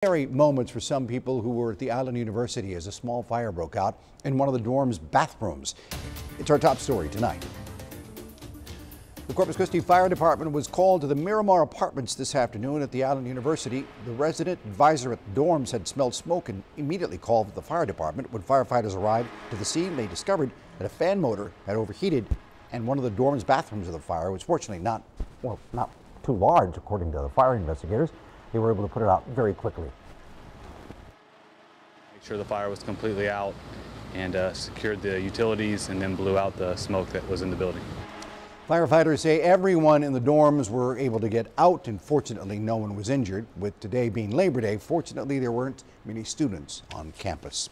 Scary moments for some people who were at the Island University as a small fire broke out in one of the dorm's bathrooms. It's our top story tonight. The Corpus Christi Fire Department was called to the Miramar Apartments this afternoon at the Island University. The resident advisor at the dorms had smelled smoke and immediately called the fire department. When firefighters arrived to the scene, they discovered that a fan motor had overheated and one of the dorm's bathrooms of the fire was fortunately not too large, according to the fire investigators. They were able to put it out very quickly. Make sure the fire was completely out and secured the utilities and then blew out the smoke that was in the building. Firefighters say everyone in the dorms were able to get out and fortunately no one was injured. With today being Labor Day, fortunately there weren't many students on campus.